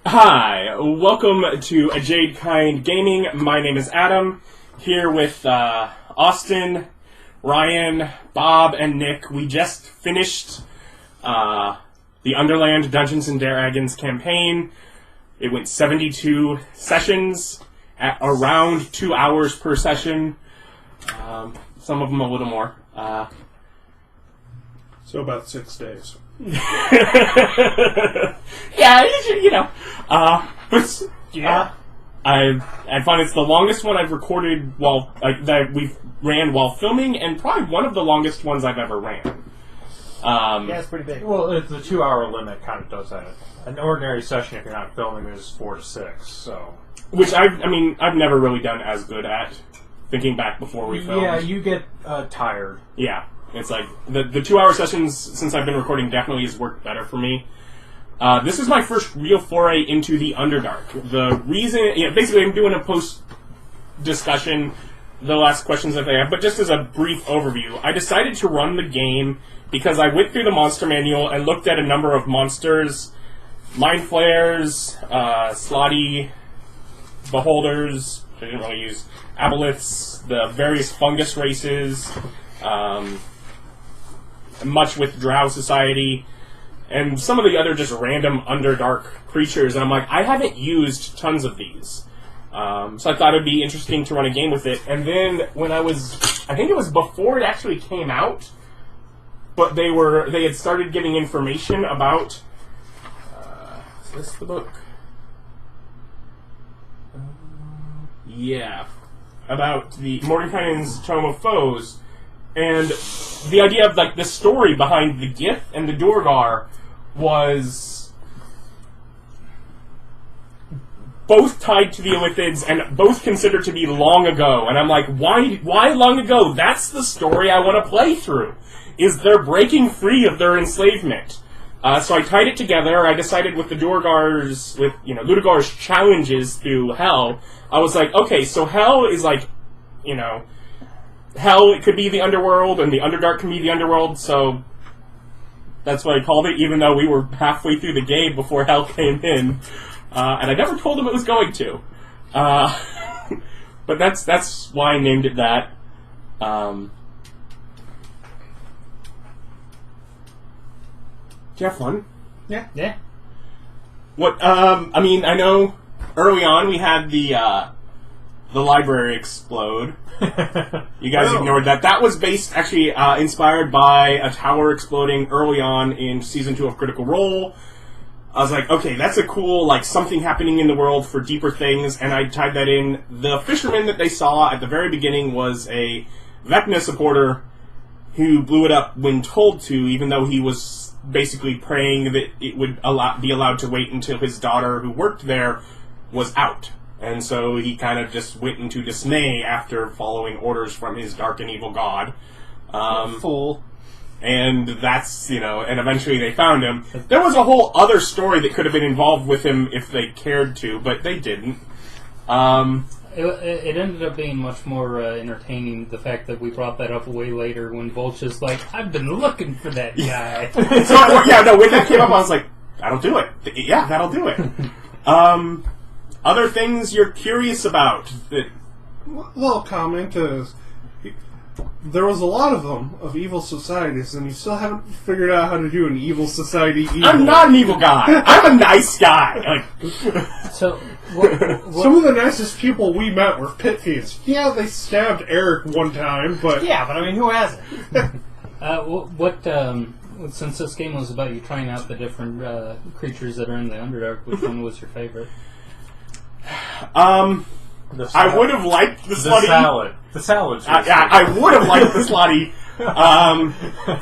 Hi, welcome to A Jade Kind Gaming. My name is Adam, here with Austin, Ryan, Bob, and Nick. We just finished the Underland Dungeons and Dragons campaign. It went 72 sessions at around 2 hours per session. Some of them a little more. So about 6 days. Yeah, you know. But yeah, I find it's the longest one I've recorded that we've ran while filming, and probably one of the longest ones I've ever ran. Yeah, it's pretty big. Well, the 2 hour limit kind of does that. An ordinary session, if you're not filming, is 4 to 6. So, which I've never really done as good at. Thinking back before we filmed. Yeah, you get tired. Yeah, it's like the 2 hour sessions since I've been recording definitely has worked better for me. This is my first real foray into the Underdark. The reason, basically, I'm doing a post discussion, the last questions that they have, but just as a brief overview, I decided to run the game because I went through the monster manual and looked at a number of monsters, mind flayers, slotty beholders. I didn't really use aboliths, the various fungus races, much with Drow society, and some of the other just random Underdark creatures, and I'm like, I haven't used tons of these. So I thought it would be interesting to run a game with it. And then when I think it was before it actually came out, but they had started giving information about, is this the book? Yeah. About the Mordenkainen's Tome of Foes, and the idea of the story behind the Gith and the Duergar was both tied to the Illithids and both considered to be long ago. And I'm like, why long ago? That's the story I want to play through. Is they're breaking free of their enslavement. So I tied it together. I decided with the Ludogar's challenges through Hell, I was like, okay, so Hell is Hell, it could be the Underworld, and the Underdark can be the Underworld, so that's what I called it, even though we were halfway through the game before Hell came in. And I never told them it was going to. But that's why I named it that. Did you have fun? Yeah. What? I know early on we had the library explode. You guys ignored that. That was inspired by a tower exploding early on in Season 2 of Critical Role. I was like, okay, that's a cool, something happening in the world for deeper things, and I tied that in. The fisherman that they saw at the very beginning was a Vecna supporter who blew it up when told to, even though he was basically praying that it would be allowed to wait until his daughter, who worked there, was out. And so he kind of just went into dismay after following orders from his dark and evil god. Fool. And that's, and eventually they found him. There was a whole other story that could have been involved with him if they cared to, but they didn't. It ended up being much more entertaining, the fact that we brought that up way later when Volch is like, I've been looking for that guy. When that came up, I was like, that'll do it. Yeah, that'll do it. Other things you're curious about? Little comment is, there was a lot of them, of evil societies, and you still haven't figured out how to do an evil society evil. I'm not an evil guy. I'm a nice guy. So, what? Some of the nicest people we met were pit thieves. Yeah, they stabbed Erich one time, but... Yeah, but who hasn't? Since this game was about you trying out the different creatures that are in the Underdark, which one was your favorite? I would have liked the slutty. The salad. I would have liked the slutty.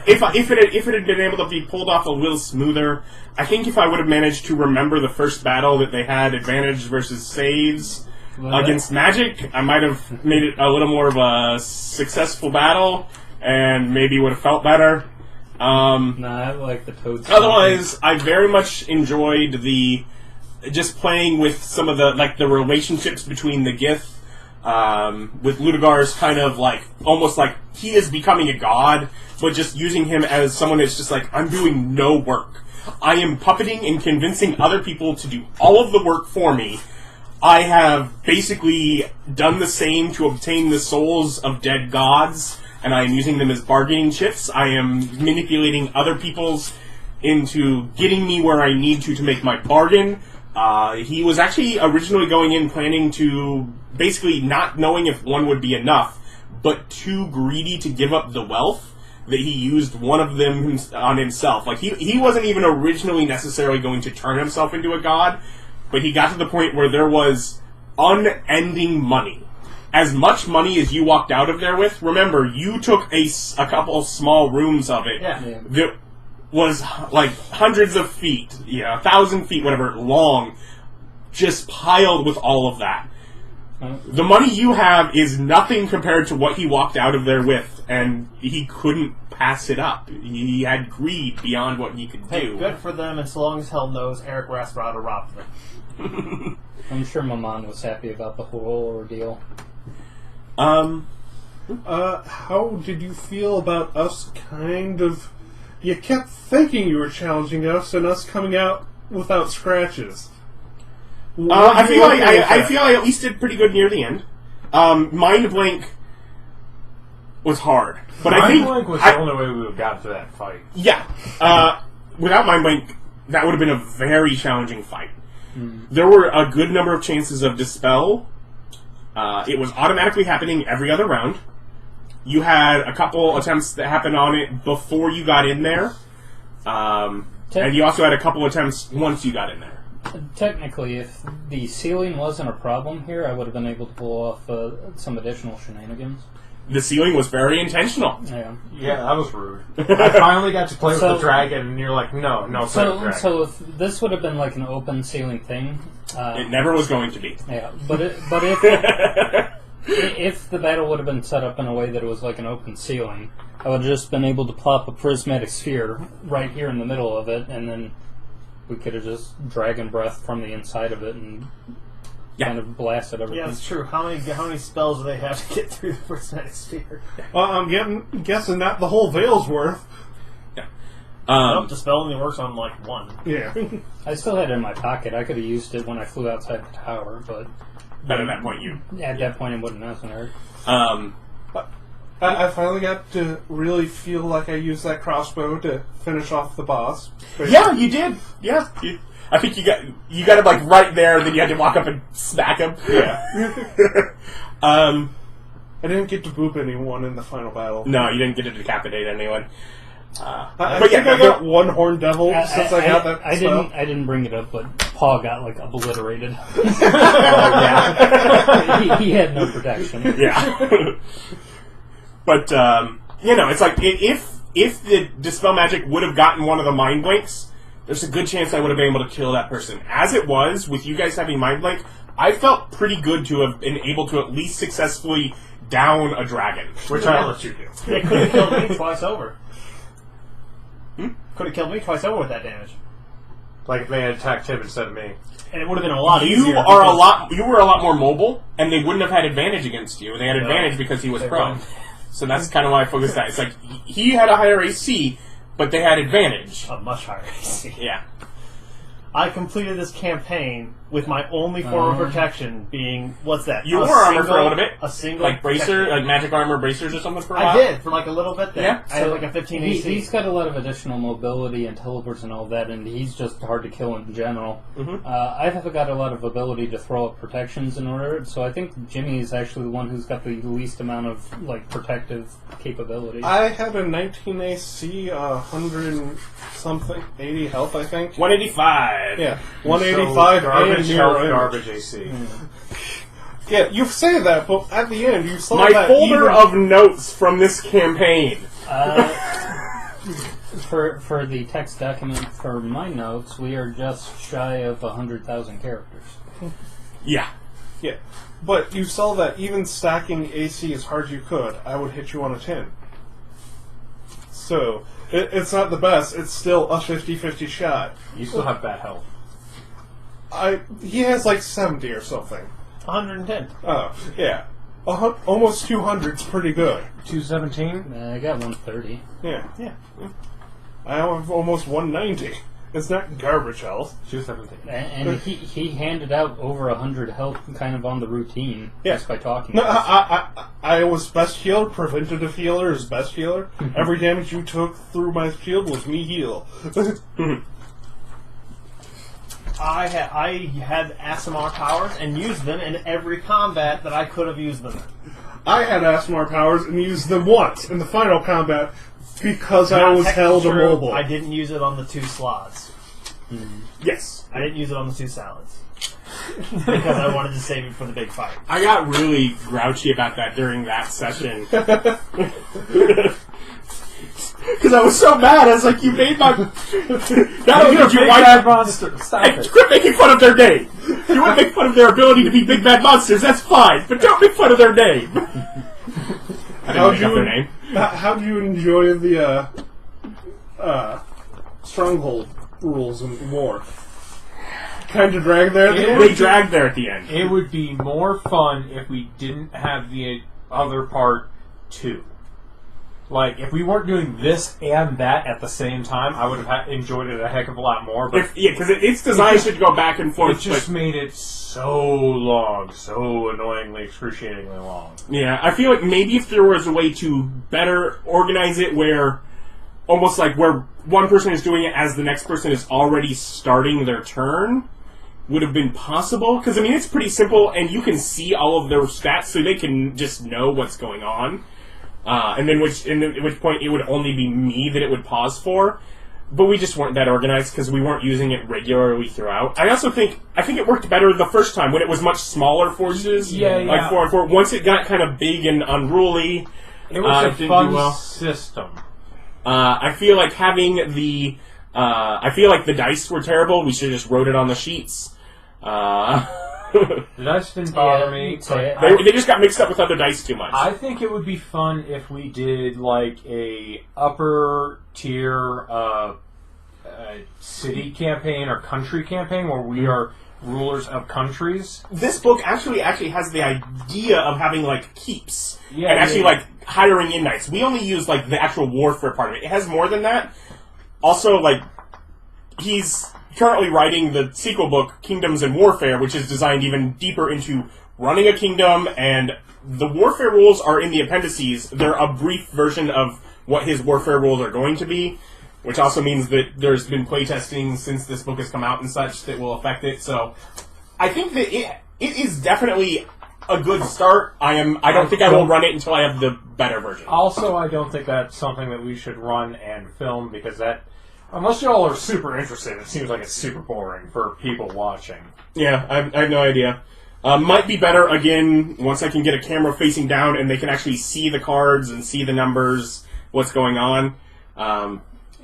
If it had been able to be pulled off a little smoother. I think if I would have managed to remember the first battle that they had advantage versus saves against magic, I might have made it a little more of a successful battle and maybe would have felt better. I like the toads. Otherwise, I very much enjoyed just playing with some of the relationships between the Gith. with Ludigar's kind of like, almost like he is becoming a god, but just using him as someone that's just like, I'm doing no work. I am puppeting and convincing other people to do all of the work for me. I have basically done the same to obtain the souls of dead gods, and I am using them as bargaining chips. I am manipulating other people's into getting me where I need to make my bargain. He was actually originally going in planning to basically not knowing if one would be enough, but too greedy to give up the wealth that he used one of them on himself. Like, he wasn't even originally necessarily going to turn himself into a god, but he got to the point where there was unending money. As much money as you walked out of there with, remember, you took a couple of small rooms of it. Yeah. That was like hundreds of feet, 1,000 feet, whatever, long, just piled with all of that. The money you have is nothing compared to what he walked out of there with, and he couldn't pass it up. He had greed beyond what he could do. Hey, good for them, and so long as hell knows Erich Rauda robbed them. I'm sure Maman was happy about the whole ordeal. How did you feel about us kind of... You kept thinking you were challenging us, and us coming out without scratches. I feel like I at least did pretty good near the end. Mind Blank was hard, but I think Mind Blank was the only way we would have got to that fight. Yeah, without Mind Blank, that would have been a very challenging fight. There were a good number of chances of Dispel. It was automatically happening every other round. You had a couple attempts that happened on it before you got in there, and you also had a couple attempts once you got in there. Technically, if the ceiling wasn't a problem here, I would have been able to pull off some additional shenanigans. The ceiling was very intentional. Yeah, that was rude. I finally got to play with the dragon, and you're like, no, dragon. So if this would have been like an open ceiling thing... it never was going to be. Yeah, but if the battle would have been set up in a way that it was like an open ceiling, I would have just been able to plop a prismatic sphere right here in the middle of it, and then we could have just dragon breath from the inside of it and kind of blasted everything. Yeah, that's true. How many spells do they have to get through the prismatic sphere? Well, I'm guessing not the whole veil's worth. Yeah. Nope, the spell only works on, like, one. Yeah. I still had it in my pocket. I could have used it when I flew outside the tower, but... But at that point, that point, it wouldn't have necessary. I finally got to really feel like I used that crossbow to finish off the boss. Yeah, you did. Yeah. I think you got him like right there, then you had to walk up and smack him. Yeah. I didn't get to boop anyone in the final battle. No, you didn't get to decapitate anyone. I think I got one horned devil since I got that spell. I didn't bring it up, but Paul got like obliterated. He had no protection. Yeah. But it's like if the Dispel Magic would have gotten one of the Mind Blanks, there's a good chance I would have been able to kill that person. As it was, with you guys having Mind Blank, I felt pretty good to have been able to at least successfully down a dragon. Which I'll let you do. It could have killed me twice over. Could have killed me twice over with that damage. Like if they had attacked him instead of me. And it would have been a lot easier. You were a lot more mobile, and they wouldn't have had advantage against you. They had advantage because he was prone. So that's kind of why I focused that. It's like, he had a higher AC, but they had advantage. A much higher AC. Yeah. I completed this campaign with my only form of protection being, what's that? You wore armor for a little bit. A single like bracer, like magic armor bracers or something for a while? I did, for like a little bit there. Yeah. I had like a 15 AC. He's got a lot of additional mobility and teleports and all that, and he's just hard to kill in general. Mm-hmm. I've got a lot of ability to throw up protections in order, so I think Jimmy is actually the one who's got the least amount of like protective capability. I had a 19 AC, 100 something, 80 health, I think. 185. Yeah, 185 Garbage and health, mirror garbage AC. Yeah, you say that, but at the end you saw My that folder of notes from this campaign. For the text document for my notes, we are just shy of 100,000 characters. Yeah. Yeah, but you saw that even stacking AC as hard as you could, I would hit you on a 10. So, it's not the best, it's still a 50-50 shot. You still have bad health. He has like 70 or something. 110. Oh, yeah. almost 200's pretty good. 217? I got 130. Yeah. I have almost 190. It's not garbage health. 217. And he handed out over 100 health kind of on the routine just by talking. No, to us. I was best healer. Preventative healer is best healer. Every damage you took through my shield was me heal. I had ASMR powers and used them in every combat that I could have used them in. I had ASMR powers and used them once in the final combat because I Not was held technically true, immobile. I didn't use it on the 2 slots. Yes. I didn't use it on the 2 salads. Because I wanted to save it for the big fight. I got really grouchy about that during that session. Because I was so mad. I was like, you made my... Not only did you wipe... monster. Stop Hey, it. quit making fun of their name! You want to make fun of their ability to be big bad monsters, that's fine, but don't make fun of their name! I didn't make up their name. How do you enjoy the stronghold rules in war? Kind of drag there. They dragged there at the end. It would be more fun if we didn't have the other part too. Like, if we weren't doing this and that at the same time, I would have enjoyed it a heck of a lot more. But Because its design should go back and forth. it just made it so long, so annoyingly, excruciatingly long. Yeah, I feel like maybe if there was a way to better organize it where, almost like where one person is doing it as the next person is already starting their turn, would have been possible. Because, I mean, it's pretty simple, and you can see all of their stats, so they can just know what's going on. And then at which point it would only be me that it would pause for. But we just weren't that organized because we weren't using it regularly throughout. I think it worked better the first time when it was much smaller forces. Yeah. Like 4 and 4. Once it got kind of big and unruly, It was a didn't fun do well. system. I feel like having the dice were terrible. We should have just wrote it on the sheets. The dice didn't bother me. But They just got mixed up with other dice too much. I think it would be fun if we did like a upper tier city campaign or country campaign where we are rulers of countries. This book actually has the idea of having like keeps Yeah, and actually yeah. like hiring in knights. We only use like the actual warfare part of it. It has more than that. Also, like he's currently writing the sequel book, Kingdoms and Warfare, which is designed even deeper into running a kingdom, and the warfare rules are in the appendices. They're a brief version of what his warfare rules are going to be, which also means that there's been playtesting since this book has come out and such that will affect it. So I think that it is definitely a good start. I don't think I will run it until I have the better version. Also, I don't think that's something that we should run and film because that, unless y'all are super interested, it seems like it's super boring for people watching. Yeah, I have no idea. Might be better, again, once I can get a camera facing down and they can actually see the cards and see the numbers, what's going on.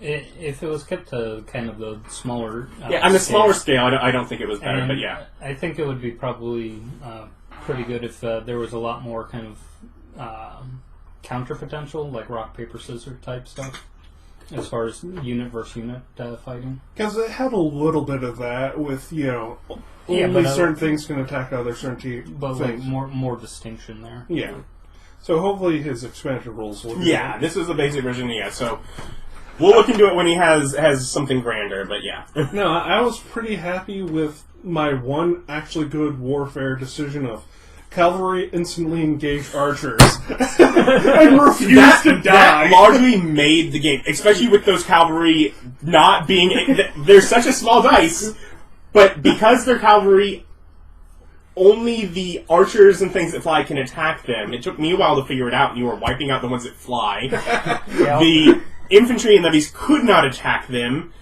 If it was kept to kind of the smaller... on the smaller scale, I don't think it was better, but yeah. I think it would be probably pretty good if there was a lot more kind of counter potential, like rock, paper, scissors type stuff, as far as unit versus unit fighting. Because it had a little bit of that with, only certain things can attack other certain things. But like more distinction there. Yeah. So hopefully his expansion rules will... Yeah, this is the basic version, so we'll look into it when he has something grander, but yeah. No, I was pretty happy with my one actually good warfare decision of cavalry instantly engage archers and refuse to die. That largely made the game, especially with those cavalry not being... They're such a small dice, but because they're cavalry, only the archers and things that fly can attack them. It took me a while to figure it out, and you were wiping out the ones that fly. The infantry and levies could not attack them.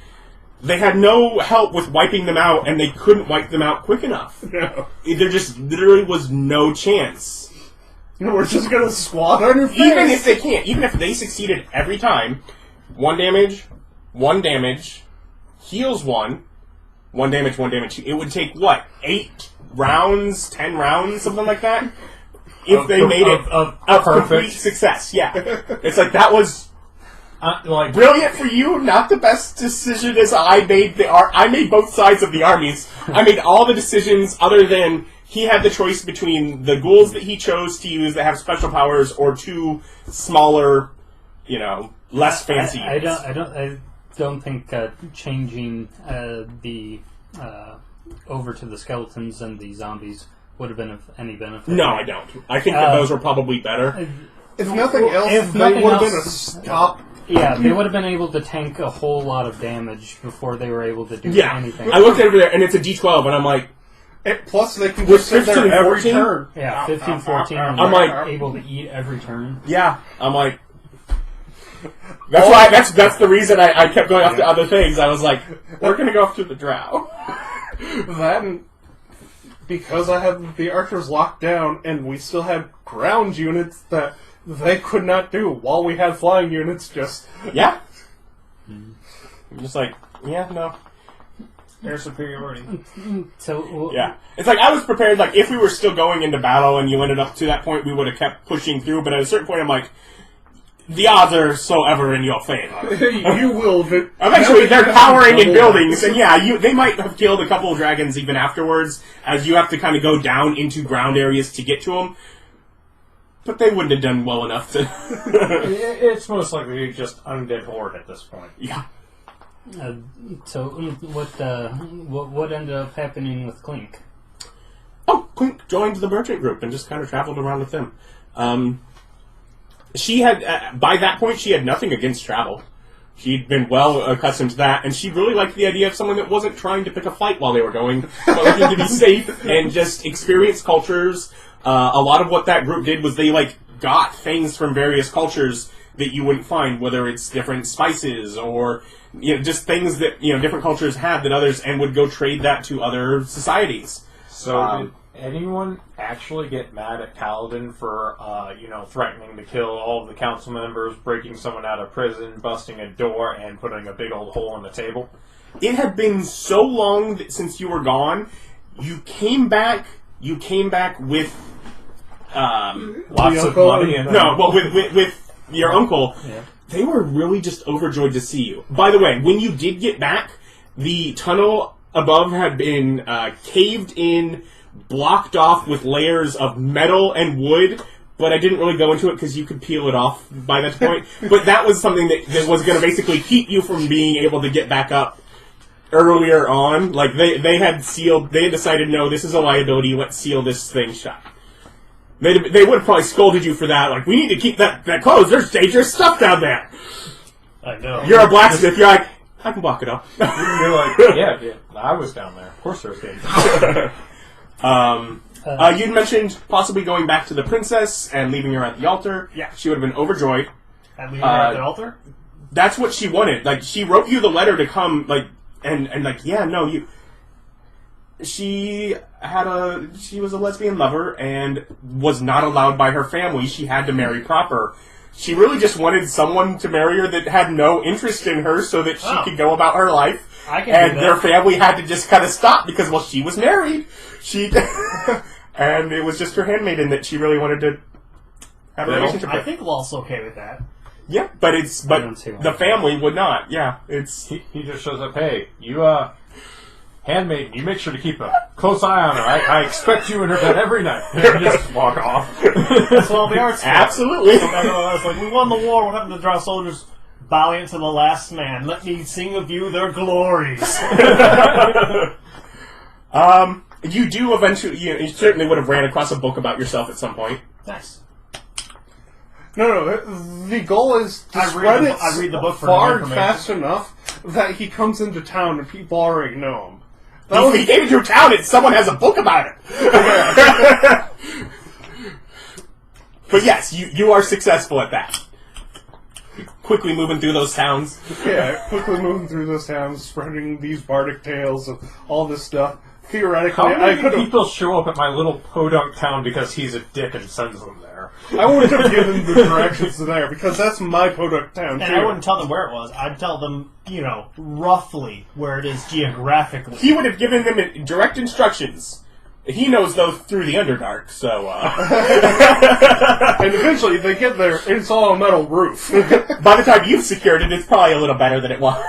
They had no help with wiping them out, and they couldn't wipe them out quick enough. No. There just literally was no chance. We're just going to squat on your face. Even if they can't, even if they succeeded every time, 1 damage, heals 1 damage, it would take, 8 rounds, 10 rounds, something like that? If they made it a complete success, yeah. It's like, that was... brilliant for you, not the best decision as I made I made both sides of the armies. I made all the decisions other than he had the choice between the ghouls that he chose to use that have special powers or 2 smaller, less fancy. I don't think changing the over to the skeletons and the zombies would have been of any benefit. No, I don't. I think that those were probably better. If nothing else, they would have been a stop. Yeah, they would have been able to tank a whole lot of damage before they were able to do anything. I looked over there, and it's a D12, and I'm like... Plus, they can just sit there every 14? turn. Yeah, 15, 14, and I'm they're like... able to eat every turn. Yeah, I'm like... That's the reason I kept going off to other things. I was like, we're going to go up to the drow. Then, because I had the archers locked down, and we still had ground units that they could not do, while we had flying units just... Yeah. I'm just like, no. Air superiority. So, Yeah. It's like, I was prepared, like, if we were still going into battle and you ended up to that point, we would have kept pushing through, but at a certain point, I'm like, the odds are so ever in your favor. You will... Eventually, they're powering in buildings, and they might have killed a couple of dragons even afterwards, as you have to kind of go down into ground areas to get to them. But they wouldn't have done well enough to... It's most likely just undead horde at this point. Yeah. So, what ended up happening with Clink? Oh, Clink joined the merchant group and just kind of traveled around with them. She had, by that point, she had nothing against travel. She'd been well accustomed to that, and she really liked the idea of someone that wasn't trying to pick a fight while they were going, but looking to be safe and just experience cultures. A lot of what that group did was they, got things from various cultures that you wouldn't find, whether it's different spices or, just things that, different cultures had that others, and would go trade that to other societies. So, did anyone actually get mad at Kalidan for, threatening to kill all of the council members, breaking someone out of prison, busting a door, and putting a big old hole in the table? It had been so long since you were gone. You came back with lots of money and with your uncle. Yeah. They were really just overjoyed to see you. By the way, when you did get back, the tunnel above had been caved in, blocked off with layers of metal and wood, but I didn't really go into it because you could peel it off by that point. But that was something that was going to basically keep you from being able to get back up earlier on. Like, they had decided, no, this is a liability, let's seal this thing shut. They would have probably scolded you for that, like, we need to keep that closed, there's dangerous stuff down there. I know. You're a blacksmith, you're like, I can block it off. You're like, yeah, I was down there. Of course there's danger. You'd mentioned possibly going back to the princess and leaving her at the altar. Yeah. She would have been overjoyed. And leaving her at the altar? That's what she wanted. Like, she wrote you the letter to come, she was a lesbian lover and was not allowed by her family. She had to marry proper. She really just wanted someone to marry her that had no interest in her so that she could go about her life. I can and do that. their family had to just kind of stop because, well, she was married. And it was just her handmaiden that she really wanted to have a relationship with. I think Law's okay with that. Yeah, but the family would not. Yeah, it's... He just shows up, hey, you, handmaiden, you make sure to keep a close eye on her. I expect you in her bed every night. And just walk off. That's all the arts. Absolutely. It's like, we won the war, what happened to drow soldiers? Valiant to the last man. Let me sing of you their glories. You do eventually... You certainly would have ran across a book about yourself at some point. Nice. No, the goal is to spread it far and fast enough that he comes into town and people already know him. He came into town and someone has a book about it. But yes, you are successful at that. Quickly moving through those towns. Yeah, quickly moving through those towns, spreading these bardic tales of all this stuff. Theoretically, how I many could have... people show up at my little podunk town because he's a dick and sends them there? I wouldn't have given the directions to there, because that's my podunk town, And I wouldn't tell them where it was. I'd tell them, roughly where it is geographically. He would have given them direct instructions. He knows those through the Underdark, so... And eventually they get there, and it's all a metal roof. By the time you've secured it, it's probably a little better than it was.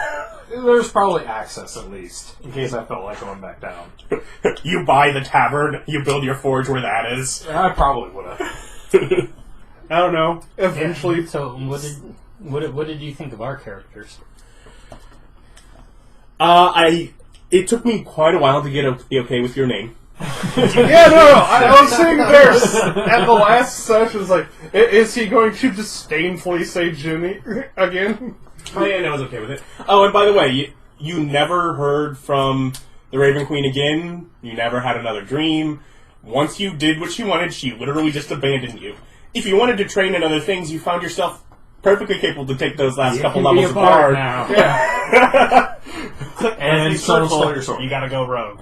There's probably access, at least, in case I felt like going back down. You buy the tavern, you build your forge where that is. I probably would have. I don't know. Eventually, So, what did you think of our characters? It took me quite a while to get the okay with your name. yeah, no. I was sitting there at the last session. Like, is he going to disdainfully say Jimmy again? Oh yeah, no, I was okay with it. Oh, and by the way, you never heard from the Raven Queen again. You never had another dream. Once you did what she wanted, she literally just abandoned you. If you wanted to train in other things, you found yourself perfectly capable to take those last couple levels of bard. Now. Yeah. And so stole your sword. You gotta go rogue.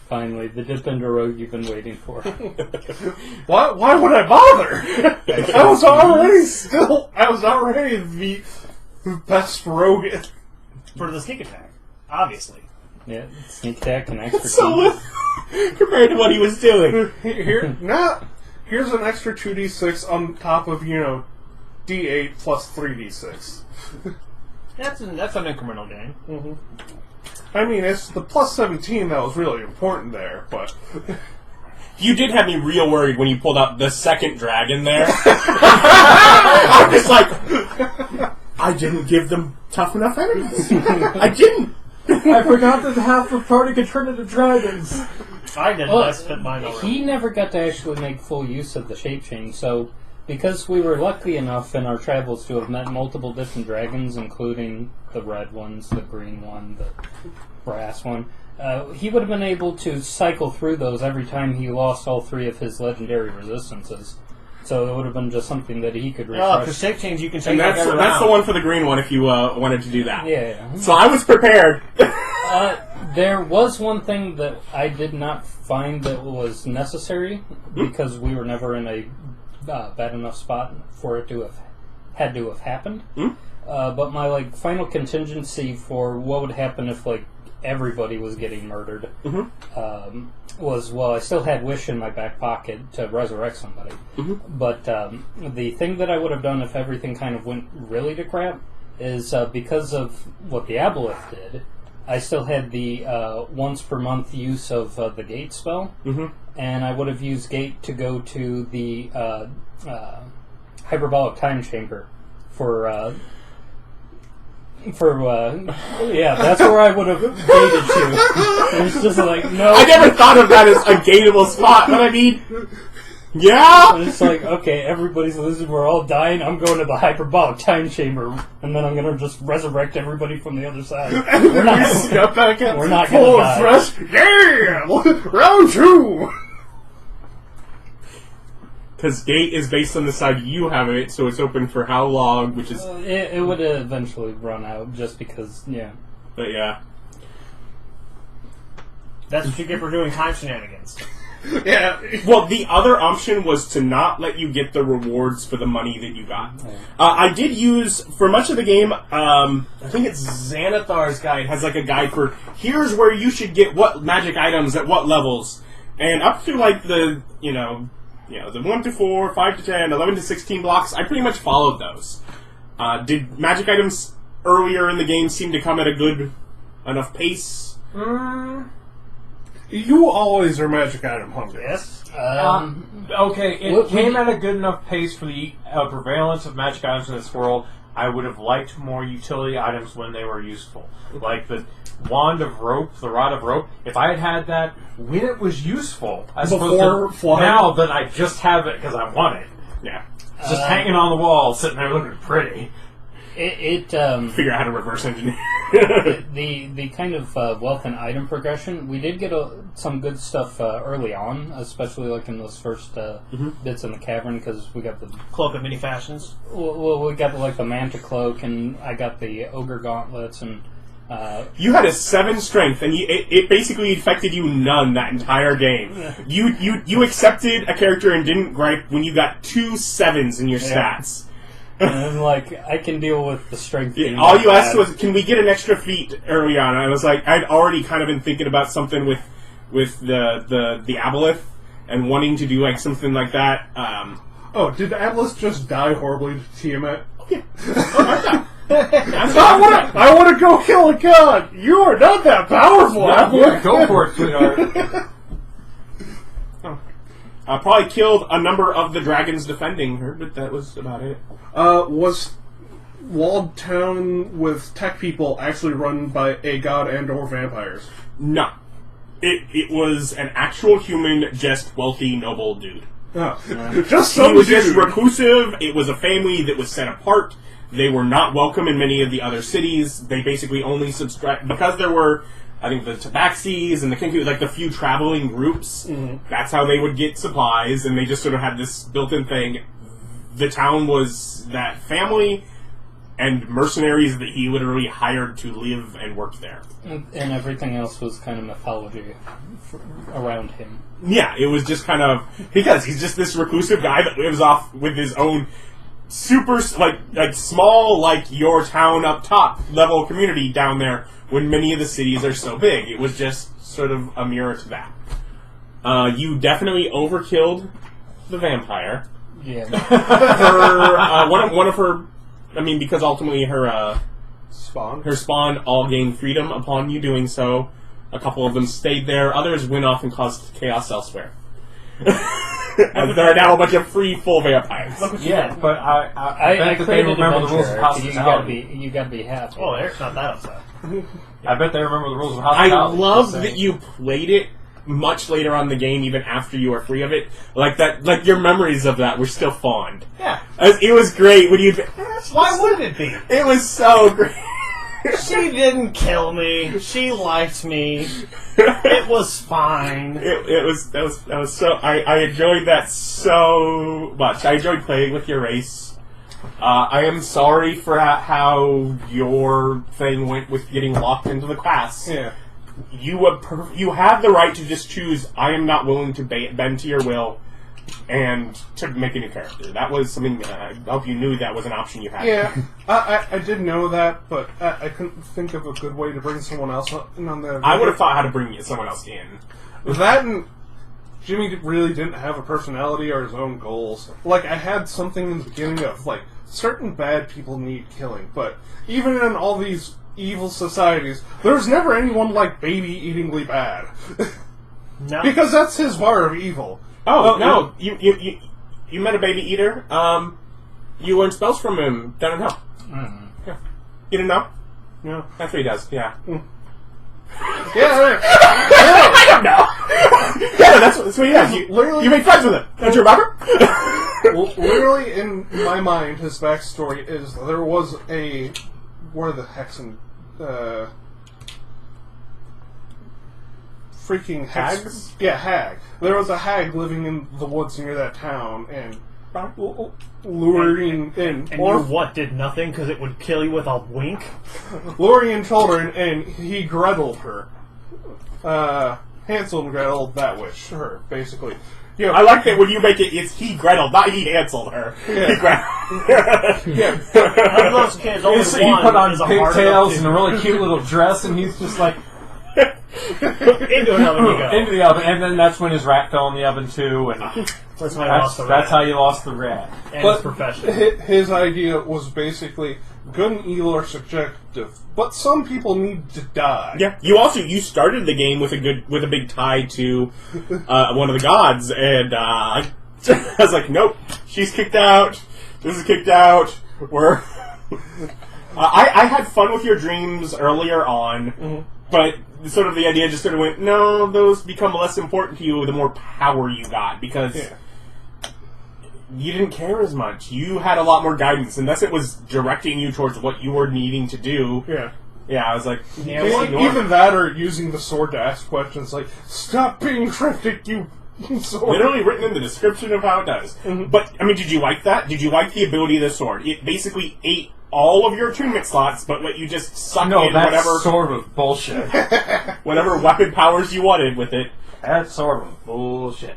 Finally, the dip into rogue you've been waiting for. Why would I bother? I was already the best rogue. For the sneak attack, obviously. Yeah, sneak attack and extra So, compared to what he was doing. Here's an extra 2d6 on top of, d8 plus 3d6. That's an incremental gain. Mm-hmm. I mean, it's the plus 17 that was really important there, but... You did have me real worried when you pulled out the second dragon there. I'm just like, I didn't give them tough enough enemies. I didn't. I forgot that half the party could turn into dragons. I did. I spent mine over. He never got to actually make full use of the shape change, so because we were lucky enough in our travels to have met multiple different dragons, including the red ones, the green one, the brass one, he would have been able to cycle through those every time he lost all three of his legendary resistances. So it would have been just something that he could refresh. Oh, because shape change you can change. And that's the one for the green one if you wanted to do that. Yeah. So I was prepared. There was one thing that I did not find that was necessary because we were never in a bad enough spot for it to have happened. But my final contingency for what would happen if everybody was getting murdered was I still had wish in my back pocket to resurrect somebody. But the thing that I would have done if everything kind of went really to crap is because of what the Aboleth did. I still had the once per month use of the gate spell, and I would have used gate to go to the hyperbolic time chamber for that's where I would have gated to. It's just no. I never thought of that as a gateable spot, but I mean, yeah. And it's okay, everybody's losing, we're all dying. I'm going to the hyperbolic time chamber, and then I'm going to just resurrect everybody from the other side. We're not going to die. Fresh. Yeah, round 2. Because gate is based on the side you have it, so it's open for how long, which is... It would eventually run out, just because, yeah. But yeah. That's what you get for doing time shenanigans. Yeah. Well, the other option was to not let you get the rewards for the money that you got. I did use, for much of the game, I think it's Xanathar's guide, has a guide for, here's where you should get what magic items at what levels. And up to the, the 1 to 4, 5 to 10, 11 to 16 blocks, I pretty much followed those. Did magic items earlier in the game seem to come at a good enough pace? You always are magic item hungry. Yes. Okay, it came at a good enough pace for the prevalence of magic items in this world. I would have liked more utility items when they were useful. Like the wand of rope, the rod of rope. If I had had that when it was useful, as opposed to now that I just have it because I want it. Yeah. It's just hanging on the wall, sitting there looking pretty. Figure out how to reverse engineer. the kind of wealth and item progression, we did get some good stuff early on, especially in those first bits in the cavern, because we got the cloak of many fashions. Well, we got the manta cloak, and I got the ogre gauntlets, and you had a 7 strength, and it basically affected you none that entire game. You accepted a character and didn't gripe when you got 2 7s in your stats. And I can deal with the strength. All you asked was, can we get an extra feat early on? And I was I'd already kind of been thinking about something with the Aboleth and wanting to do something like that. Did Atlas just die horribly to Tiamat? Yeah. I want to go kill a god. You are not that powerful. Yeah, go for it, sweetheart. Probably killed a number of the dragons defending her, but that was about it. Was walled town with tech people actually run by a god and or vampires? No. It was an actual human, just wealthy, noble dude. Oh. Just some He was dude. just reclusive. It was a family that was set apart. They were not welcome in many of the other cities. They basically only subscribed... Because there were, I think, the Tabaxis and the Kinky, like the few traveling groups, that's how they would get supplies, and they just sort of had this built-in thing. The town was that family and mercenaries that he literally hired to live and work there. And everything else was kind of mythology around him. Yeah, it was just kind of... Because he's just this reclusive guy that lives off with his own super, like small, like your town up top level community down there when many of the cities are so big. It was just sort of a mirror to that. You definitely overkilled the vampire. Yeah. One of her... I mean, because ultimately her spawn all gained freedom upon you doing so. A couple of them stayed there. Others went off and caused chaos elsewhere. And there are now a bunch of free, full vampires. Yeah, but I bet that they created remember the rules of adventure. hospitality. You gotta be happy. Oh, Eric's not that upset. I bet they remember the rules of I hospitality. love that you played it much later on in the game, even after you were free of it. Like that, like your memories of that were still fond. Yeah. It was great when you. Why would it be? It was so great. She didn't kill me. She liked me. It was fine. That was so. I enjoyed that so much. I enjoyed playing with your race. I am sorry for how your thing went with getting locked into the class. Yeah. You had the right to just choose. I am not willing to bend to your will, and to make a new character. That was something. I hope you knew that was an option you had. Yeah, I did know that, but I couldn't think of a good way to bring someone else in on the... I would have thought how to bring someone else in. That and Jimmy really didn't have a personality or his own goals. Like, I had something in the beginning of, like, certain bad people need killing, but even in all these evil societies, there's never anyone like baby-eatingly bad. No. Because that's his bar of evil. Oh, no. You met a baby eater. You learned spells from him down in hell. Yeah. You didn't know? No. That's what he does, yeah. Yeah, I don't know. Yeah, that's what he does. You make friends with him. Don't you remember? literally, in my mind, his backstory is there was a... What are the Hexen... freaking Hags? Yeah, hag. There was a hag living in the woods near that town, and luring in... And you what, did nothing because it would kill you with a wink? luring in children, and he Greteled her. Hansel and Gretel that witch, her, basically. Yeah, I like that when you make it's he Gretel, not he Hansel her. Yeah. He Gretel. yeah. Of those kids, only So one you put on is a hard pigtails enough and a really cute little dress, and he's just like... into an oven you go. Into the oven, and then that's when his rat fell in the oven too, and That's why I lost the rat. that's how you lost the rat. And But his profession. his idea was basically good and evil are subjective, but some people need to die. Yeah, you started the game with a big tie to one of the gods, and I was like, nope, she's kicked out. This is kicked out. We're I had fun with your dreams earlier on, but sort of the idea just sort of went, no, those become less important to you the more power you got, because you didn't care as much. You had a lot more guidance, and thus it was directing you towards what you were needing to do. Yeah. Yeah, I was like, Even that or using the sword to ask questions like, stop being cryptic, you sword. literally written in the description of how it does. But, I mean, did you like that? Did you like the ability of the sword? It basically ate all of your attunement slots, but let you just suck in whatever sword was bullshit. whatever weapon powers you wanted with it. That sword was bullshit.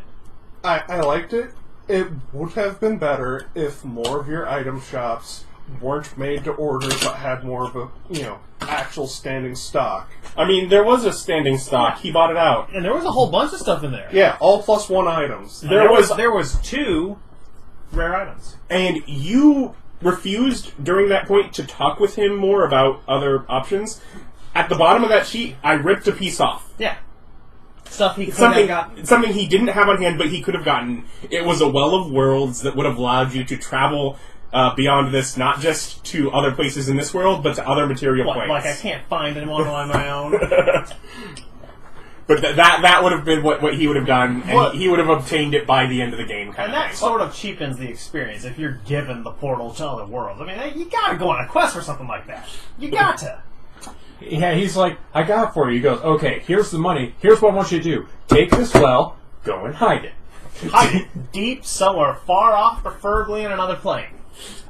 I liked it. It would have been better if more of your item shops weren't made to order but had more of a, actual standing stock. I mean, there was a standing stock. He bought it out. And there was a whole bunch of stuff in there. Yeah, all +1 items. There was 2 rare items. And you refused during that point to talk with him more about other options. At the bottom of that sheet, I ripped a piece off. Yeah. Stuff he could have gotten. Something he didn't have on hand, but he could have gotten. It was a well of worlds that would have allowed you to travel beyond this, not just to other places in this world, but to other material planes. Like I can't find anyone on my own? But that would have been what he would have done, and he would have obtained it by the end of the game, And that sort of cheapens the experience if you're given the portal to other worlds. I mean, you gotta go on a quest or something like that. You got to. Yeah, he's like, I got it for you. He goes, okay, here's the money. Here's what I want you to do. Take this well, go and hide it. Hide it deep somewhere far off, preferably in another plane.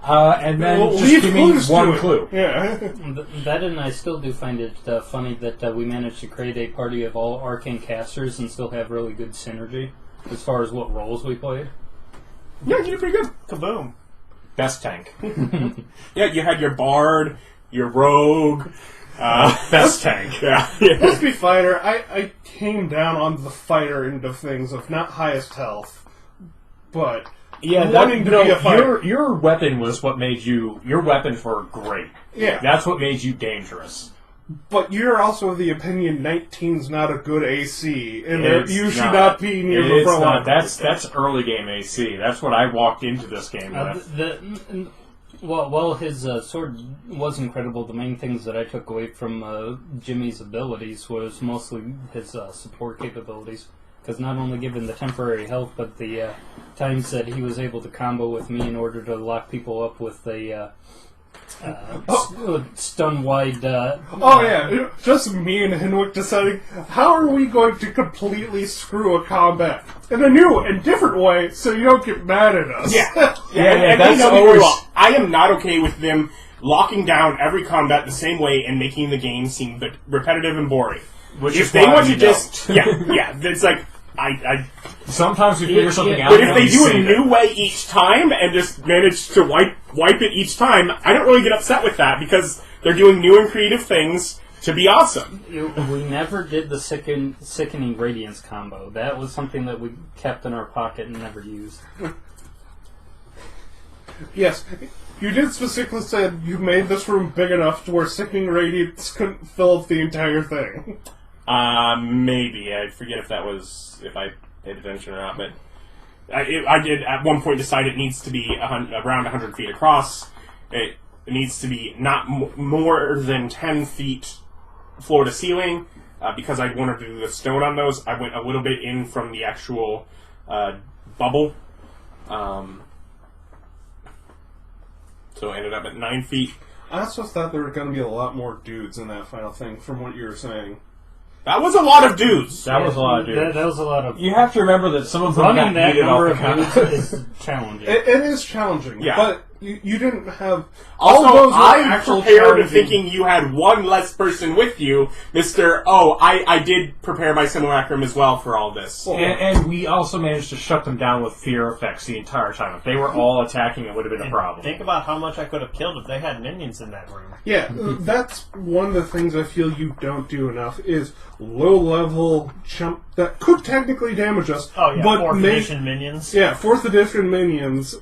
And then just give me one clue. Yeah. That and I still do find it funny that we managed to create a party of all arcane casters and still have really good synergy as far as what roles we played. Yeah, you did pretty good. Kaboom. Best tank. Yeah, you had your bard, your rogue. Best tank. Yeah. Let's be fighter. I came down on the fighter end of things of not highest health, but wanting to be a fighter. Your weapon was what made you. Your weapons were great. Yeah. That's what made you dangerous. But you're also of the opinion 19's not a good AC, and that It's you should not be near the It's front not. line. That's early game AC. That's what I walked into this game with. Well, his sword was incredible. The main things that I took away from Jimmy's abilities was mostly his support capabilities. Because not only given the temporary health, but the times that he was able to combo with me in order to lock people up with a stun-wide... just me and Henwick deciding, how are we going to completely screw a combat in a new and different way so you don't get mad at us? Yeah. Yeah, and that's they know me very always- well. I am not okay with them locking down every combat the same way and making the game seem repetitive and boring. Which if is they why want we to just... don't. Yeah, it's like... I Sometimes we figure something out. But if and they we do a save new it. way each time and just manage to wipe it each time, I don't really get upset with that because they're doing new and creative things to be awesome. We never did the sickening radiance combo. That was something that we kept in our pocket and never used. Yes. You did specifically say you made this room big enough to where sickening radiance couldn't fill up the entire thing. Maybe. I forget if I paid attention or not, but I did at one point decide it needs to be around 100 feet across. It needs to be not more than 10 feet floor to ceiling. Because I wanted to do the stone on those, I went a little bit in from the actual bubble. So I ended up at 9 feet. I also thought there were going to be a lot more dudes in that final thing from what you were saying. That was a lot of dudes. That was a lot of dudes. That was a lot of... You have to remember that some of them Running got that yeeted number off the of count. dudes is challenging. It is challenging, Yeah. but you didn't have... Also, all those were I'm actual prepared to challenging. thinking you had one less person with you, Mr. Oh, I did prepare my simulacrum as well for all this. And we also managed to shut them down with fear effects the entire time. If they were all attacking, it would have been a problem. Think about how much I could have killed if they had minions in that room. Yeah, that's one of the things I feel you don't do enough is low-level chump that could technically damage us. Oh yeah, but 4th make- edition minions. Yeah, 4th edition minions.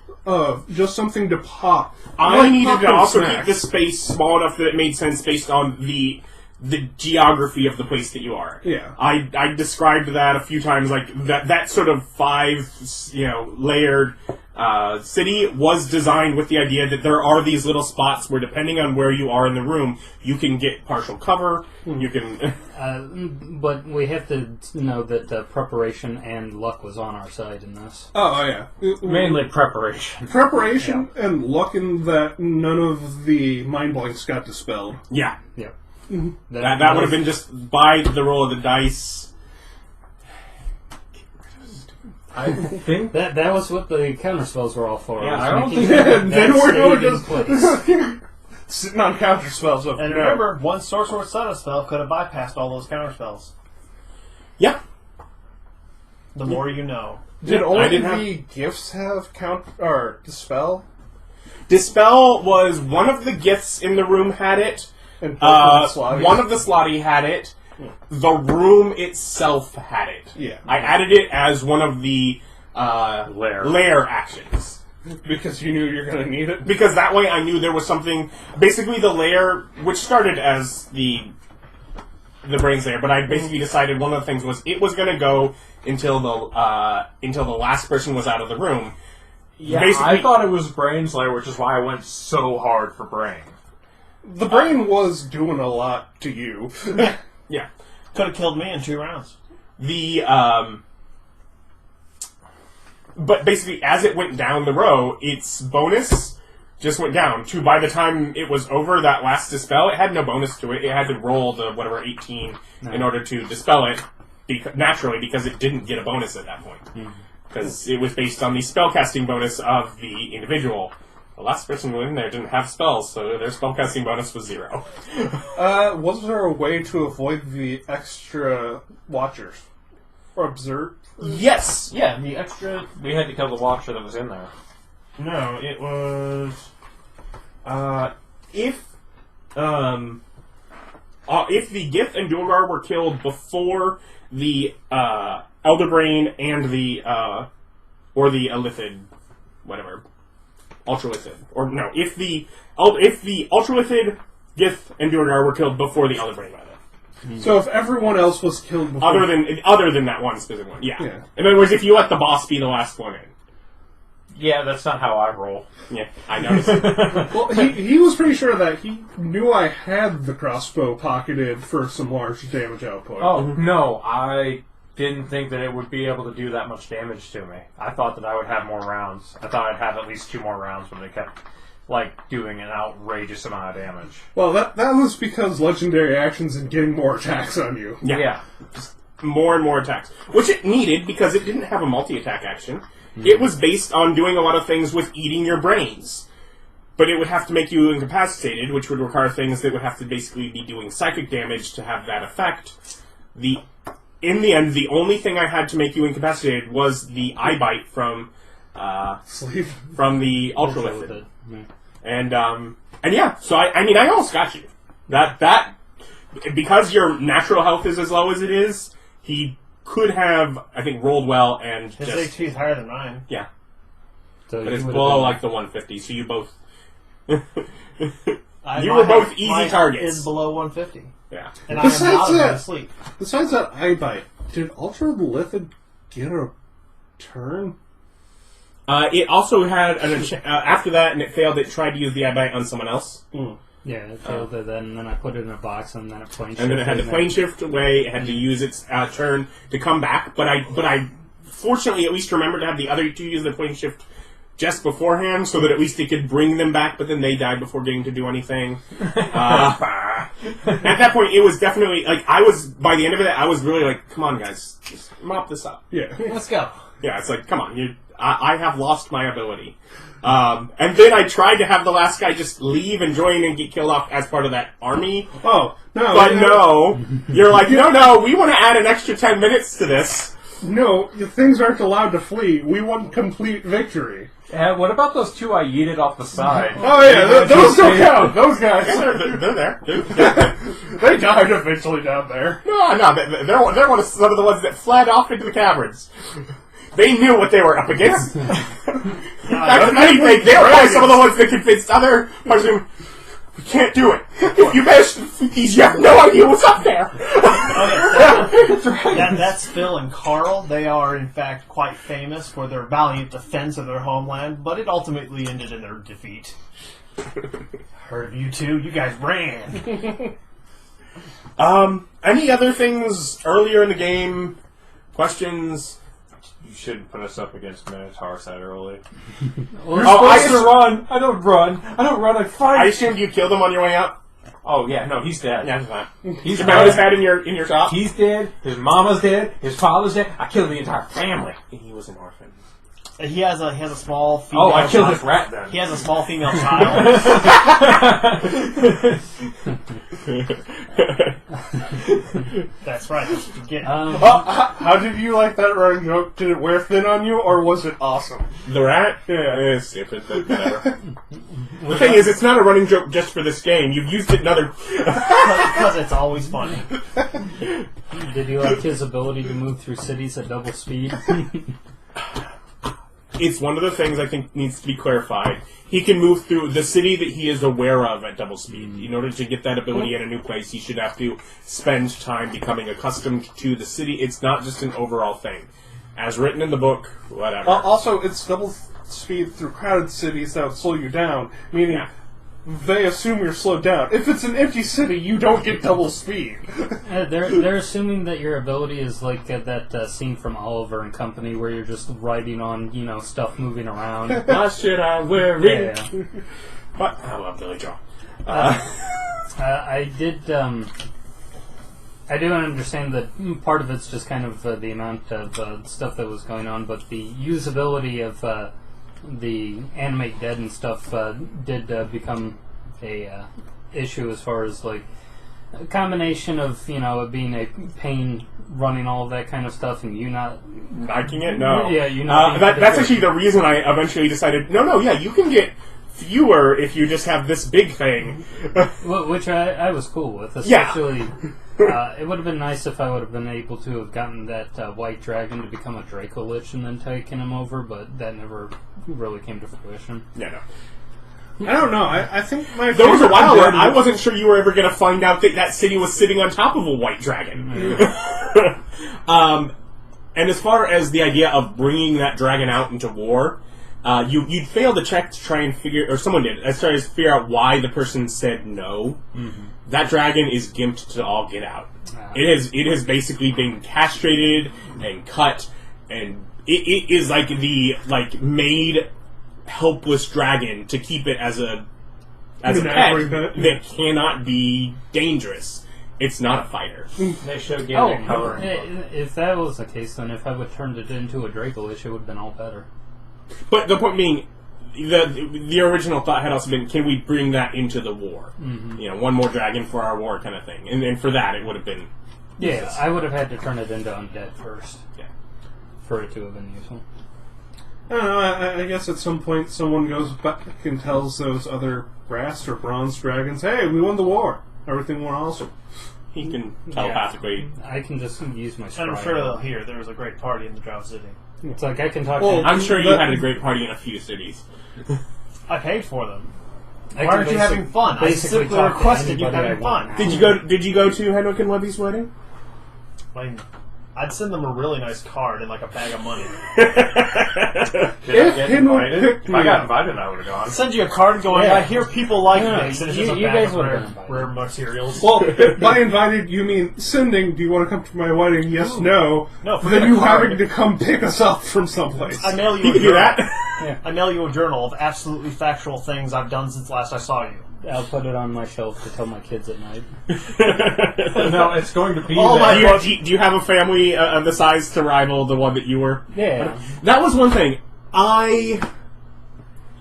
Just something to pop. I Like needed to popcorn also snacks. keep the space small enough that it made sense based on the geography of the place that you are. Yeah. I described that a few times, like that sort of 5, layered city was designed with the idea that there are these little spots where, depending on where you are in the room, you can get partial cover. You can. But we have to know that preparation and luck was on our side in this. Oh, yeah. Mainly preparation. Preparation and luck in that none of the mind blanks got dispelled. Yeah, Yep. that would have been just by the roll of the dice. I think That was what the counter spells were all for. Yeah, was I don't making think sure then that we're stayed in place. just sitting on counter spells. Up And there. remember, one Sorcerer Summon spell could have bypassed all those counter spells. Yeah. The more you know. Did I only didn't have- the gifts have count or dispel? Dispel was one of the gifts in the room had it. And both of the slotties? One of the slotty had it. The room itself had it. Yeah. I added it as one of the Lair. lair actions. Because you knew you were going to need it? Because that way I knew there was something... Basically, the layer, which started as the brains layer, but I basically decided one of the things was it was going to go until the last person was out of the room. Yeah, Basically, I thought it was Brain Slayer, which is why I went so hard for Brain. The brain was doing a lot to you. Yeah. Could have killed me in 2 rounds. But basically, as it went down the row, its bonus just went down to by the time it was over, that last dispel, it had no bonus to it. It had to roll the, 18 in order to dispel it, naturally, because it didn't get a bonus at that point. Because it was based on the spellcasting bonus of the individual. The last person who went in there didn't have spells, so their spellcasting bonus was 0. Was there a way to avoid the extra watchers? Or observe? Yes! Yeah, the extra... We had to kill the Watcher that was in there. No, it was... If the Gith and Duergar were killed before the Elderbrain and the or the Illithid, whatever, Ultralithid, or no, if the Ultralithid, Gith, and Duergar were killed before the Elderbrain, rather. So if everyone else was killed before... Other than that one specific one, yeah. Yeah. In other words, if you let the boss be the last one in. Yeah, that's not how I roll. Yeah, I noticed. Well, he was pretty sure that he knew I had the crossbow pocketed for some large damage output. Oh, no, I didn't think that it would be able to do that much damage to me. I thought that I would have more rounds. I thought I'd have at least 2 more rounds, but they kept, doing an outrageous amount of damage. Well, that was because legendary actions and getting more attacks on you. Yeah. Just more and more attacks. Which it needed, because it didn't have a multi-attack action. It was based on doing a lot of things with eating your brains. But it would have to make you incapacitated, which would require things that would have to basically be doing psychic damage to have that effect. In the end, the only thing I had to make you incapacitated was the eye bite from Sleep. from the Ultralithid. And yeah, so I almost got you. That because your natural health is as low as it is, he could have, I think, rolled well and His just... HP is higher than mine. Yeah. So But it's you below, would've the 150, so you both... You were both easy targets. Is below 150. Yeah. And I am not that- asleep. Besides that eye bite, did Ultralithid get a turn? It also had, after that, and it failed, it tried to use the eye bite on someone else. Yeah, it failed it then, and then I put it in a box, and then it plane shifted. And then it had to plane shift away, it had to use its turn to come back, but I fortunately at least remembered to have the other 2 use the plane shift just beforehand, so that at least it could bring them back, but then they died before getting to do anything. At that point, it was definitely, by the end of it, I was really like, come on guys, just mop this up. Yeah. Let's go. Yeah, it's like, come on, I have lost my ability. And then I tried to have the last guy just leave and join and get killed off as part of that army. Oh, no. But no, you're like, no, we want to add an extra 10 minutes to this. No, things aren't allowed to flee. We want complete victory. What about those 2 I yeeted off the side? Oh, yeah, those don't count. Those guys. They're there. They died eventually down there. No, they're one of some of the ones that fled off into the caverns. They knew what they were up against. If anything, they were probably some of the ones that convinced other parts of them, we can't do it. If you manage to defeat these, you have no idea what's up there. That's Phil and Carl. They are, in fact, quite famous for their valiant defense of their homeland, but it ultimately ended in their defeat. Heard of you two? You guys ran. Any other things earlier in the game? Questions? You shouldn't put us up against Minotaurs that early. I fight! I assumed you killed him on your way up. Oh, yeah, no, he's dead. Yeah, that's fine. He's You found his head in your shop? He's dead, his mama's dead, his father's dead. I killed the entire family. He was an orphan. He has a small female. Oh, I killed child. his rat then. He has a small female child. That's right. That's what you get. How did you like that running joke? Did it wear thin on you, or was it awesome? The rat? Yeah, it's stupid, but whatever. The thing is, it's not a running joke just for this game. You've used it in other... Because it's always funny. Did you like his ability to move through cities at double speed? it's one of the things I think needs to be clarified. He can move through the city that he is aware of at double speed. In order to get that ability at a new place, he should have to spend time becoming accustomed to the city. It's not just an overall thing. As written in the book, whatever. Also, it's double speed through crowded cities that would slow you down, meaning they assume you're slowed down. If it's an empty city, you don't get double speed. They're assuming that your ability is like that scene from Oliver and Company where you're just riding on, stuff moving around. Last shit I wear. Yeah. But I love Billy Joel. I do understand that part of it's just kind of the amount of stuff that was going on, but the usability of the animate dead and stuff did become a issue as far as like a combination of it being a pain running all of that kind of stuff and you not liking it. No, yeah, you not. That's actually the reason I eventually decided. No, you can get fewer if you just have this big thing, which I was cool with, especially. It would have been nice if I would have been able to have gotten that white dragon to become a Draco Lich and then taken him over, but that never really came to fruition. Yeah, no. I don't know. I think there was a while where I wasn't sure you were ever going to find out that city was sitting on top of a white dragon. And as far as the idea of bringing that dragon out into war, you'd failed a check to try and figure, or someone did, as far as figure out why the person said no. Mm-hmm. That dragon is gimped to all get out. It has basically been castrated and cut, and it is like the made helpless dragon to keep it as a pet that cannot be dangerous. It's not a fighter. They should give it color. If that was the case, then if I would have turned it into a Draco Lich, it would have been all better. But the point being, the original thought had also been, can we bring that into the war? Mm-hmm. One more dragon for our war kind of thing. And for that, it would have been... Yeah, I would have had to turn it into undead first. Yeah. For it to have been useful. I don't know, I guess at some point someone goes back and tells those other brass or bronze dragons, hey, we won the war. Everything went awesome. He can telepathically... Yeah, I can just use my stride. I'm sure they'll hear there was a great party in the Drow City. It's like I can talk to... I'm sure you had a great party in a few cities. I paid for them. Why aren't you having fun? I simply requested you having fun. Did you go to Henwick and Webby's wedding? I'd send them a really nice card and like a bag of money. Did I get invited? If I got invited, I would have gone. I'd send you a card going, I hear people like this, and it's just a bag of rare materials. Well, by invited, you mean sending, do you want to come to my wedding? Yes, no. No, then you having to come pick us up from someplace. I mail you a journal. I mail you a journal of absolutely factual things I've done since last I saw you. I'll put it on my shelf to tell my kids at night. No, it's going to be... Do you have a family of the size to rival the one that you were? Yeah. That was one thing. You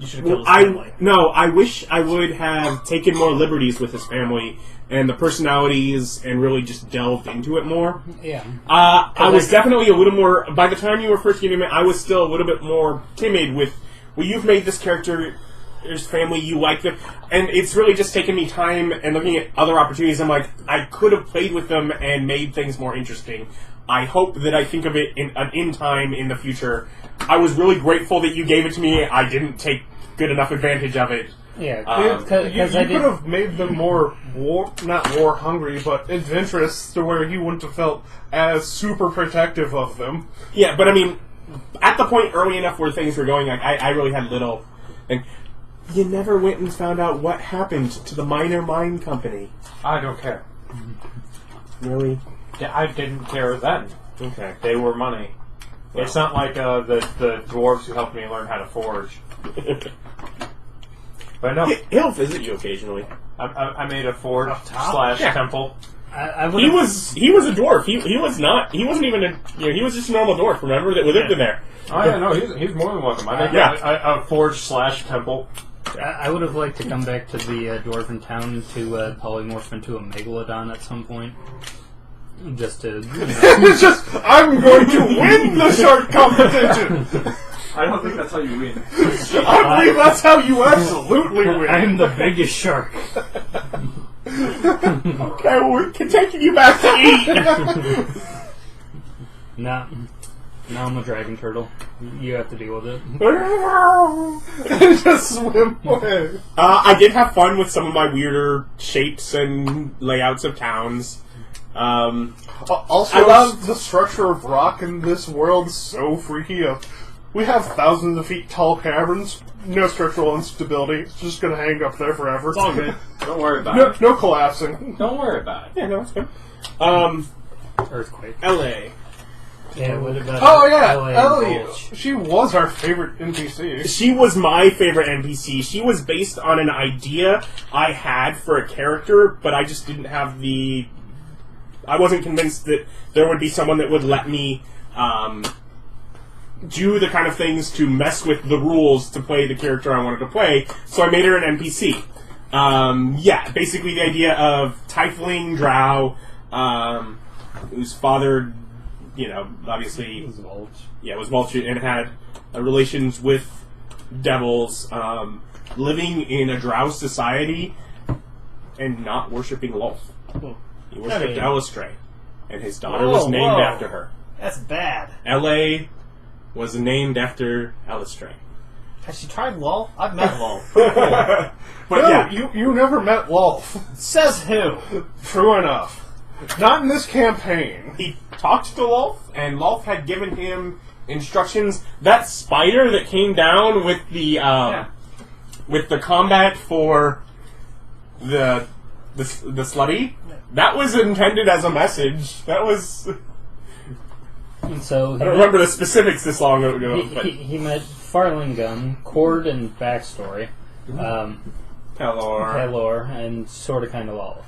should have killed his family. No, I wish I would have taken more liberties with his family and the personalities and really just delved into it more. Yeah. I was definitely a little more... By the time you were first getting it, I was still a little bit more timid with... Well, you've made this character... There's family, you like them, and it's really just taken me time and looking at other opportunities. I'm like, I could have played with them and made things more interesting. I hope that I think of it in time in the future. I was really grateful that you gave it to me. I didn't take good enough advantage of it. Yeah, because you could have made them more not war hungry, but adventurous to where he wouldn't have felt as super protective of them. Yeah, but I mean, at the point early enough where things were going, like, I really had little. And you never went and found out what happened to the minor mine company. I don't care. Really? Yeah, I didn't care then. Okay. They were money. Well. It's not like the dwarves who helped me learn how to forge. But no. He'll visit you occasionally. I made a forge / temple. He was a dwarf. He wasn't even a... he was just a normal dwarf, remember? That lived in there. Oh, yeah, no, he's more than welcome. I made a forge / temple. I would have liked to come back to the dwarven town to polymorph into a megalodon at some point. Just to... It's just, I'm going to win the shark competition! I don't think that's how you win. I believe that's how you absolutely win. I'm the biggest shark. Okay, well, we can take you back to eat. Now I'm a dragon turtle. You have to deal with it. And just swim away. I did have fun with some of my weirder shapes and layouts of towns. Also, I love the structure of rock in this world is so freaky. We have thousands of feet tall caverns, no structural instability. It's just going to hang up there forever. It's all good. Don't worry about it. No collapsing. Don't worry about it. Yeah, no, it's good. Earthquake. L.A. Yeah, what about Oh yeah, LA Ellie. Gulch? She was our favorite NPC. She was my favorite NPC. She was based on an idea I had for a character, but I just didn't have the... I wasn't convinced that there would be someone that would let me do the kind of things to mess with the rules to play the character I wanted to play, so I made her an NPC. Yeah, basically the idea of tiefling drow, whose father, you know, obviously... It was Gulch. Yeah, was Welsh and had relations with devils, living in a drow society and not worshipping Lolth. He worshipped Elistray, and his daughter was named after her. That's bad. L.A. was named after Elistray. Has she tried LOL? I've met LOL. But No, yeah, you never met Lolf. Says who? True enough. Not in this campaign. he talked to Lolth, and Lolth had given him instructions. That spider that came down with the with the combat for the slutty, that was intended as a message. That was... And so I don't remember the specifics this long ago, but... he met Farlingun, Cord, and backstory. Pelor. Pelor, and sort of kind of Lolth.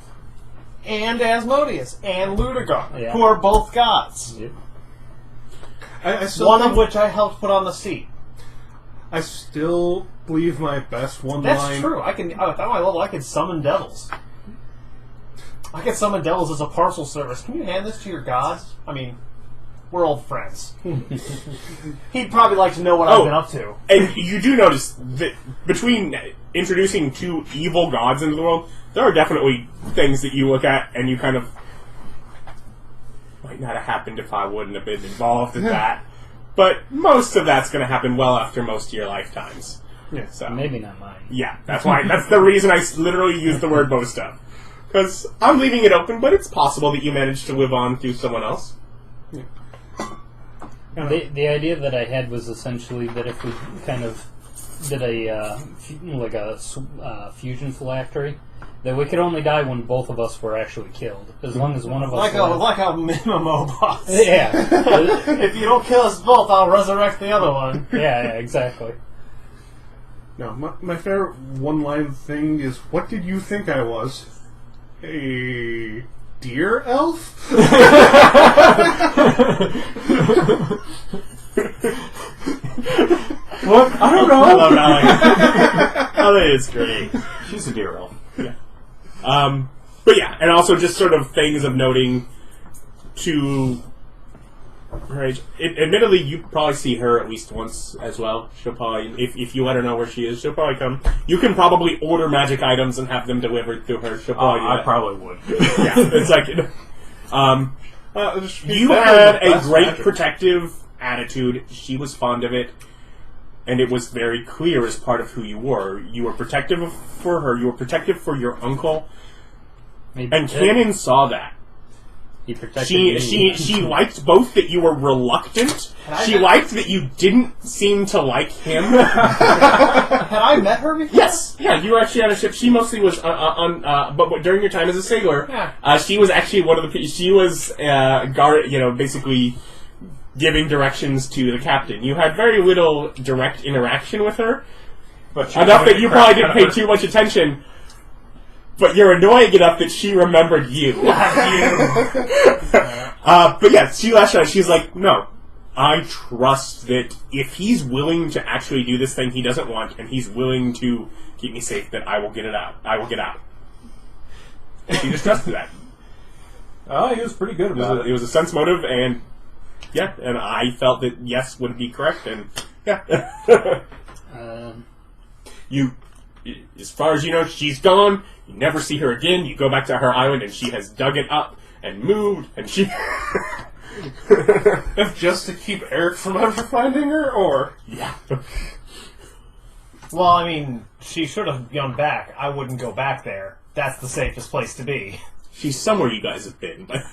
And Asmodeus and Ludigar, Yeah. who are both gods. Yep. I still One think- of which I helped put on the seat. I still believe my best one That's line. true. I can. At my level, I can summon devils. I can summon devils as a parcel service. Can you hand this to your gods? I mean, we're old friends. He'd probably like to know what I've been up to. And you do notice that between introducing two evil gods into the world, there are definitely things that you look at and you kind of... might not have happened if I wouldn't have been involved in that. But most of that's going to happen well after most of your lifetimes. Yeah. So, Maybe not mine. yeah, that's why. That's the reason I literally use the word most of. Because I'm leaving it open, but it's possible that you managed to live on through someone else. The idea that I had was essentially that if we kind of did a fusion phylactery, that we could only die when both of us were actually killed. As long as one of us Like a MMO boss. Yeah. If you don't kill us both, I'll resurrect the other one. Yeah, exactly. No, my favorite one-line thing is, what did you think I was? A deer elf? What? I don't know. I love that. I think it's great. She's a deer elf. But yeah, and also just sort of things of noting to her age. Admittedly, you probably see her at least once as well. She'll probably, if you let her know where she is, she'll probably come. You can probably order magic items and have them delivered to her. She'll probably do I that. probably would. Yeah, it's like... you had a great protective attitude. She was fond of it. And it was very clear as part of who you were. You were protective for her. You were protective for your uncle. And Cannon saw that. He protected me. She liked both that you were reluctant. She liked that you didn't seem to like him. Had I met her before? Yes. Yeah, you were actually on a ship. She mostly was but during your time as a sailor, she was actually one of the... She was, basically giving directions to the captain. You had very little direct interaction with her. But Enough that you probably didn't pay too much attention. But you're annoying enough that she remembered you. But yeah, she lashed out. She's like, no, I trust that if he's willing to actually do this thing he doesn't want, and he's willing to keep me safe, that I will get it out. I will get out. She just trusted that. Oh, he was pretty good about it. It was a sense motive, and yeah, and I felt that yes would be correct, and yeah. You, as far as you know, she's gone. You never see her again. You go back to her island, and she has dug it up and moved, and she... If just to keep Erich from ever finding her, or... Yeah. Well, I mean, she should have gone back. I wouldn't go back there. That's the safest place to be. She's somewhere you guys have been. But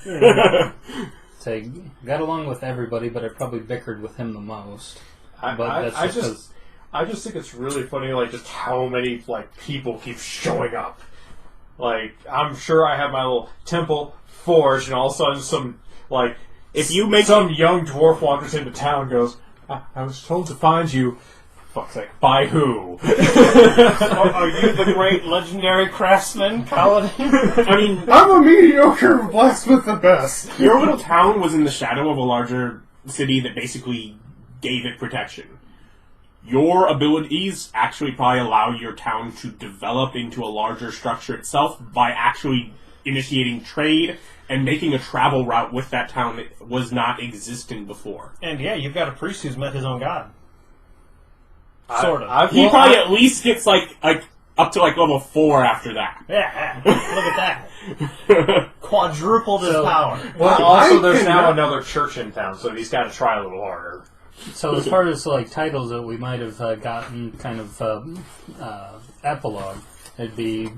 So I got along with everybody, but I probably bickered with him the most. I just think it's really funny, like, just how many, like, people keep showing up. Like, I'm sure I have my little temple forged, and all of a sudden some, like, if you make some young dwarf wanders into town and goes, I was told to find you. Fuck's sake. By who? Are you the great legendary craftsman, Kalidan? I mean, I'm a mediocre blacksmith at best. your little town was in the shadow of a larger city that basically gave it protection. Your abilities actually probably allow your town to develop into a larger structure itself by actually initiating trade and making a travel route with that town that was not existent before. And yeah, you've got a priest who's met his own god. Sort of. He probably at least gets like up to like level 4 after that. Yeah, look at that. Quadrupled his power. Well, also I there's now cannot- another church in town, so he's got to try a little harder. So as far as like titles that we might have gotten, kind of epilogue, it'd be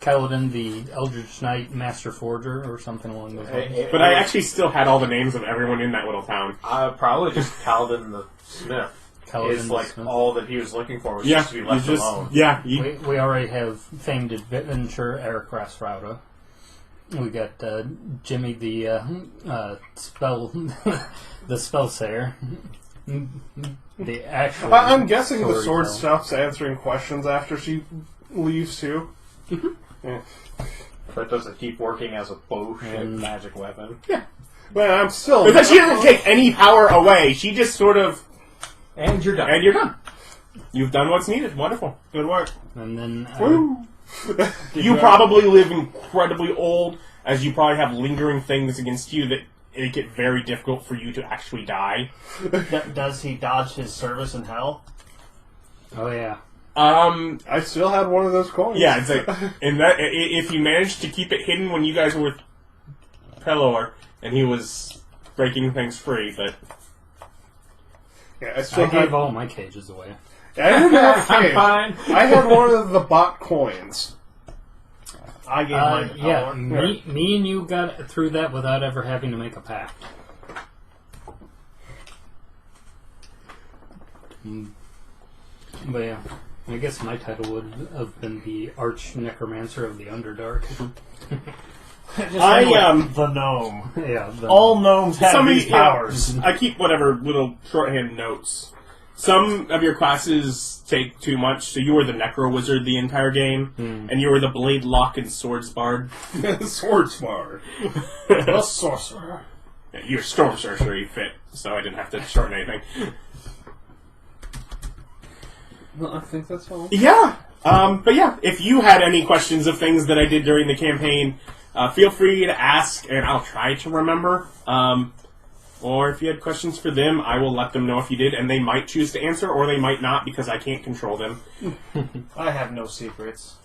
Kalidan the Eldritch Knight Master Forger or something along those lines. But I actually still had all the names of everyone in that little town. Probably just Kalidan the Smith. Kalidan Is the like Smith. all that he was looking for was Yeah, just to be left alone. Yeah, We already have famed adventurer Erich Rauda. We got Jimmy the spell the spellsayer. The actual. I'm guessing the sword storyteller. stops answering questions after she leaves, too. Yeah. But does it keep working as a bow And- magic weapon? But I'm still... because she doesn't take any power away. She just sort of... And you're done. And you're done. You've done what's needed. Wonderful. Good work. And then Woo! You probably live incredibly old, as you probably have lingering things against you that make it very difficult for you to actually die. Does he dodge his service in hell? oh yeah, I still had one of those coins. Yeah, it's like, and that if you managed to keep it hidden when you guys were with Pelor, and he was breaking things free, but Yeah, I still I gave had... all my cages away. I didn't have I'm cave. fine. I had one of the bot coins. I gave mine to Yeah, Pelor. me and you got through that without ever having to make a pact. But yeah, I guess my title would have been the Arch Necromancer of the Underdark. Just I, Henwick, the gnome. Yeah, All gnomes have these powers. I keep whatever little shorthand notes. Some of your classes take too much, so you were the Necro Wizard the entire game, and you were the Blade Lock and Swords Bard. Sword smart. The sorcerer. Your Storm Sorcery fit, so I didn't have to shorten anything. Well, I think that's all. Yeah, but yeah, if you had any questions of things that I did during the campaign, feel free to ask, and I'll try to remember. Or if you had questions for them, I will let them know if you did, and they might choose to answer, or they might not, because I can't control them. I have no secrets.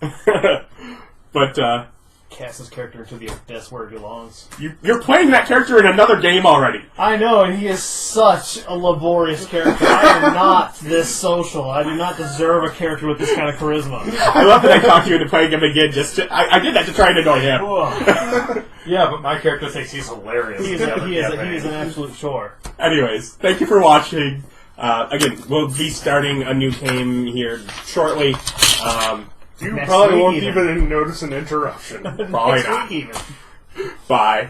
But, Cast this character into the abyss where it belongs. you're playing that character in another game already. I know, and he is such a laborious character. I am not this social. I do not deserve a character with this kind of charisma. I love that I talked you into playing him again, I did that to try and annoy him. Ugh. Yeah, but my character thinks he's hilarious. He is an absolute chore. Anyways, thank you for watching. Again, we'll be starting a new game here shortly. You Next probably week won't even. even notice an interruption. Probably Next not. week even. Bye.